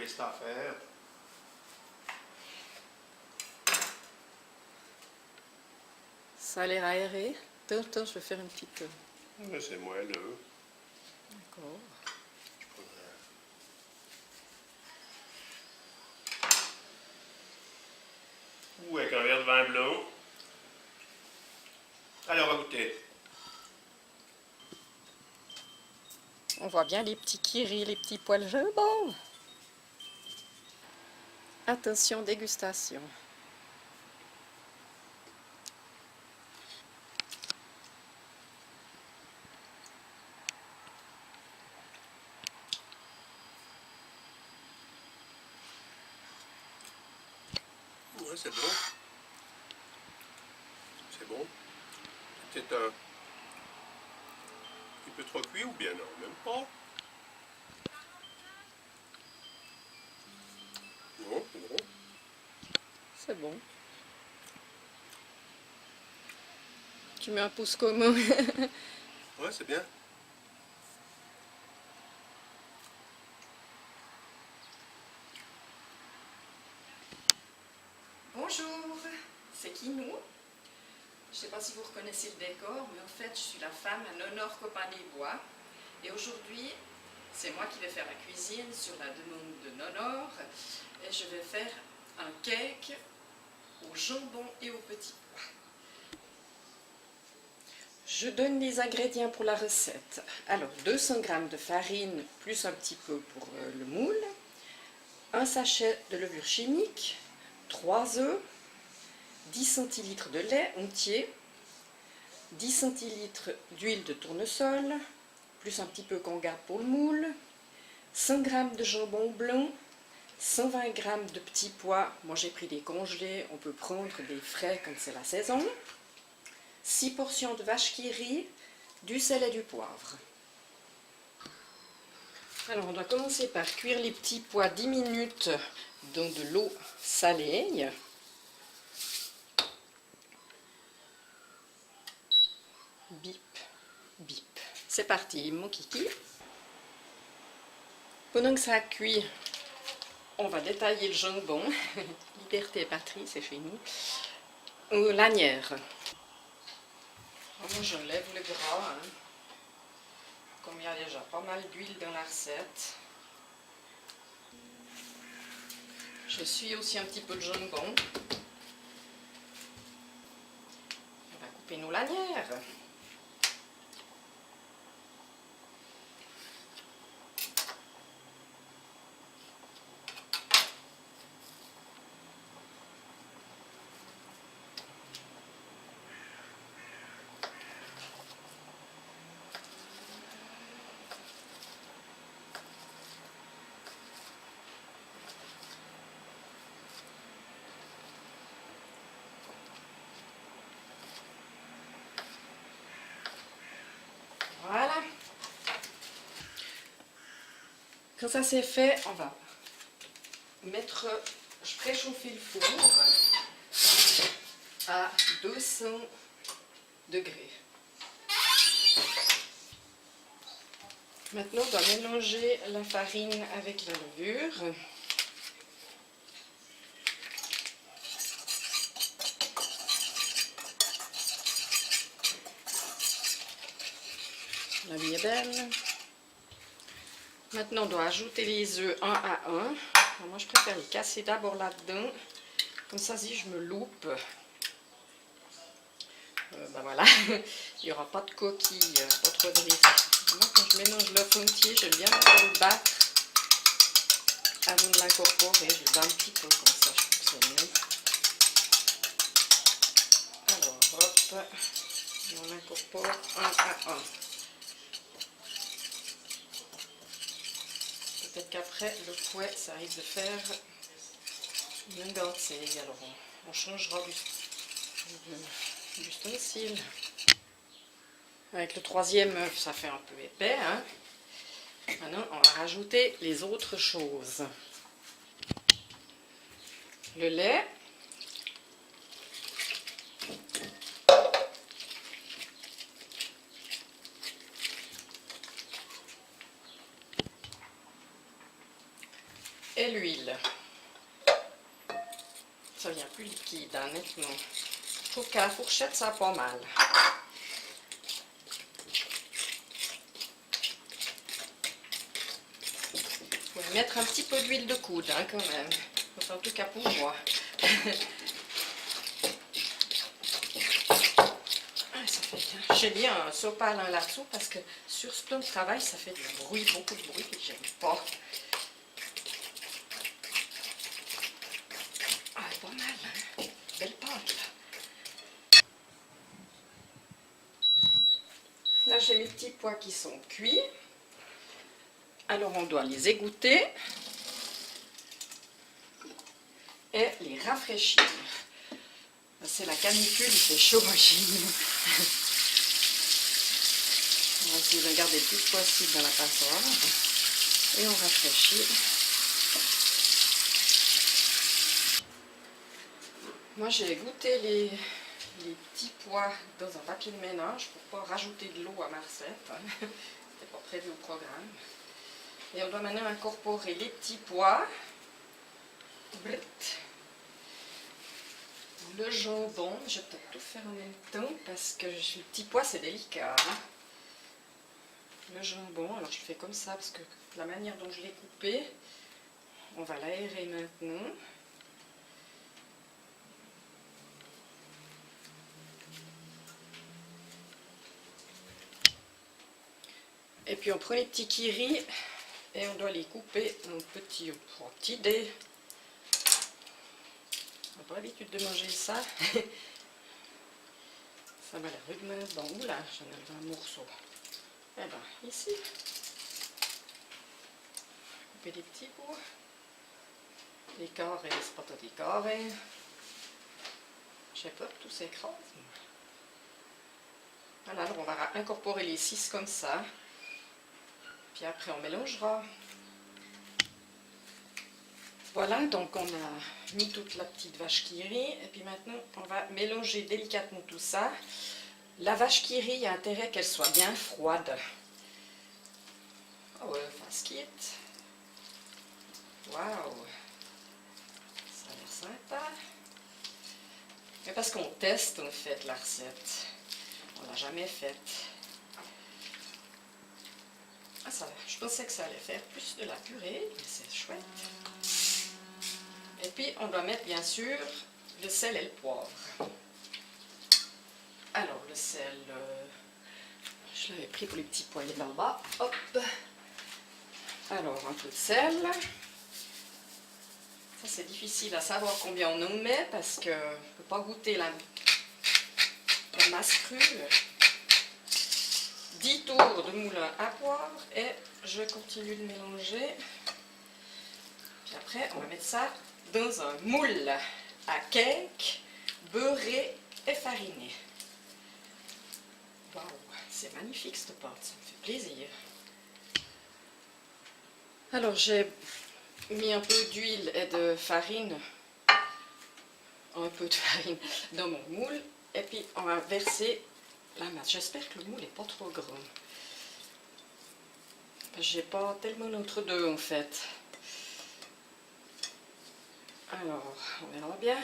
reste à faire. Ça a l'air aéré. Attends, je vais faire une petite... C'est moelleux. D'accord. Ou avec un verre de vin blanc. Allez, on va goûter. On voit bien les petits kiris, les petits poils jaunes. Bon. Attention, dégustation. Ouais, c'est bon. C'est bon. C'est un petit peu trop cuit ou bien non, même pas. Non, c'est bon. C'est bon. Tu mets un pouce commun. Ouais, c'est bien. Bonjour, c'est Kinou. Je ne sais pas si vous reconnaissez le décor, mais en fait, je suis la femme à Nonor Copain-des-Bois. Et aujourd'hui, c'est moi qui vais faire la cuisine sur la demande de Nonor. Et je vais faire un cake au jambon et aux petits pois. Je donne les ingrédients pour la recette. Alors, 200 g de farine, plus un petit peu pour le moule. Un sachet de levure chimique, 3 œufs, 10 centilitres de lait entier, 10 centilitres d'huile de tournesol, plus un petit peu qu'on garde pour le moule, 100 g de jambon blanc, 120 g de petits pois, moi j'ai pris des congelés, on peut prendre des frais quand c'est la saison, 6 portions de vache qui rit, du sel et du poivre. Alors on doit commencer par cuire les petits pois 10 minutes dans de l'eau salée. Bip, bip. C'est parti, mon kiki. Pendant que ça cuit, on va détailler le jambon. Liberté et patrie, c'est chez nous. Ou lanière. Moi, je lève le gras. Hein. Comme il y a déjà pas mal d'huile dans la recette. Je suis aussi un petit peu le jambon. On va couper nos lanières. Voilà. Quand ça c'est fait, on va mettre, je préchauffer le four à 200 degrés. Maintenant, on doit mélanger la farine avec la levure. La vie est belle. Maintenant, on doit ajouter les œufs un à un. Alors, moi, je préfère les casser d'abord là-dedans. Comme ça, si je me loupe, ben voilà, il n'y aura pas de coquille, pas trop de risque. Moi, quand je mélange l'œuf entier, j'aime bien le battre avant de l'incorporer. Je le bats un petit peu, comme ça, je trouve que c'est mieux. Alors, hop, on l'incorpore un à un. Peut-être qu'après, le fouet, ça risque de faire une gantille. Alors, on changera d'ustensile. Avec le troisième œuf, ça fait un peu épais. Hein. Maintenant, on va rajouter les autres choses. Le lait. et l'huile. Ça vient plus liquide, honnêtement. Je trouve qu'à la fourchette, ça a pas mal. Vous pouvez mettre un petit peu d'huile de coude, hein, quand même. Enfin, en tout cas pour moi. Ça fait bien. J'ai mis un sopalin là-dessous parce que sur ce plan de travail, ça fait du bruit, beaucoup de bruit, et j'aime pas. Ah, pas mal, hein? Belle pâte, là. Là, j'ai mes petits pois qui sont cuits. Alors, on doit les égoutter et les rafraîchir. C'est la canicule, il fait chaud chez nous. On va essayer de garder le plus possible dans la passoire. Et on rafraîchit. Moi, j'ai goûté les petits pois dans un papier de ménage pour ne pas rajouter de l'eau à ma recette. C'était pas prévu au programme. Et on doit maintenant incorporer les petits pois. Le jambon, je vais peut-être tout faire en même temps parce que le petit pois c'est délicat. Hein? Le jambon, alors je fais comme ça parce que la manière dont je l'ai coupé, on va l'aérer maintenant. Et puis on prend les petits kiris et on doit les couper en petits dés. On n'a pas l'habitude de manger ça. Ça m'a l'air rudement bon. Oula, j'en ai un morceau. Eh bien, ici. Couper des petits bouts. Des carrés, c'est pas tout des carrés. Je sais pas, tout s'écrase. Voilà, alors on va incorporer les 6 comme ça. Puis après on mélangera. Voilà, donc on a mis toute la petite vache qui rit. Et puis maintenant, on va mélanger délicatement tout ça. La vache qui rit, il y a intérêt qu'elle soit bien froide. Oh ouais, fast kit. Waouh! Ça a l'air sympa. Mais parce qu'on teste en fait la recette. On l'a jamais faite. Ah, ça, je pensais que ça allait faire plus de la purée, mais c'est chouette. Et puis, on doit mettre, bien sûr, le sel et le poivre. Alors, le sel, je l'avais pris pour les petits pois là-bas. Hop! Alors, un peu de sel. Ça, c'est difficile à savoir combien on en met parce qu'on ne peut pas goûter la masse crue. 10 tours de moulin à poivre et je continue de mélanger. Puis après, on va mettre ça dans un moule à cake, beurré et fariné. Waouh, c'est magnifique cette pâte, ça me fait plaisir. Alors j'ai mis un peu d'huile et de farine, dans mon moule et puis on va verser la masse. J'espère que le moule n'est pas trop grand. J'ai pas tellement entre deux en fait. Alors, on verra bien.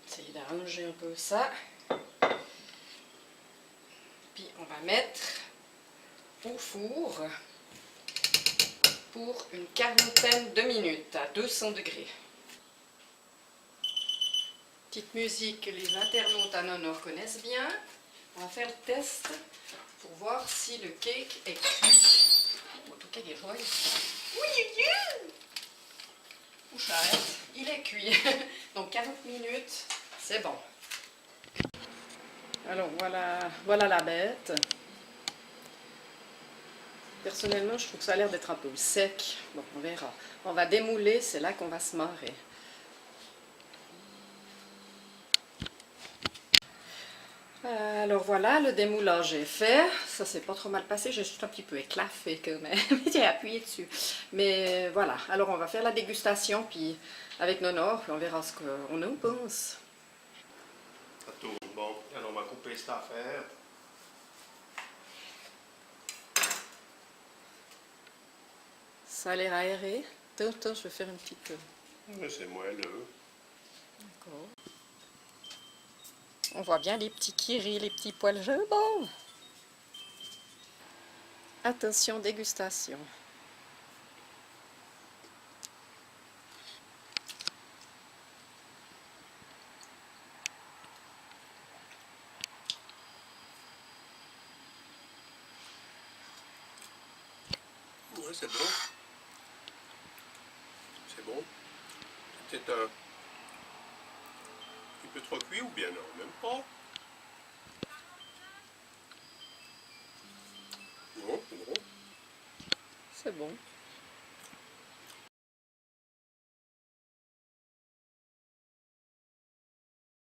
Essayer d'arranger un peu ça. Puis on va mettre au four pour une quarantaine de minutes à 200 degrés. Petite musique que les internautes à Nonor connaissent bien. On va faire le test pour voir si le cake est cuit. En tout cas, il est royal. Oui, il est cuit. Donc 40 minutes, c'est bon. Alors voilà la bête. Personnellement, je trouve que ça a l'air d'être un peu sec. Bon, on verra. On va démouler, c'est là qu'on va se marrer. Alors voilà, le démoulage est fait. Ça s'est pas trop mal passé, j'ai juste un petit peu éclaffé quand même. J'ai appuyé dessus. Mais voilà, alors on va faire la dégustation puis avec Nonor, puis on verra ce qu'on en pense. Ça tourne. Bon, alors on va couper cette affaire. Ça a l'air aéré. Attends, je vais faire une petite... Ouais, c'est moelleux. D'accord. On voit bien les petits kiris, les petits poils jaunes. Bon. Attention, dégustation. Ouais, c'est bon. C'est bon. C'était un petit peu trop cuit ou bien non? Même pas. Non, c'est bon. C'est bon.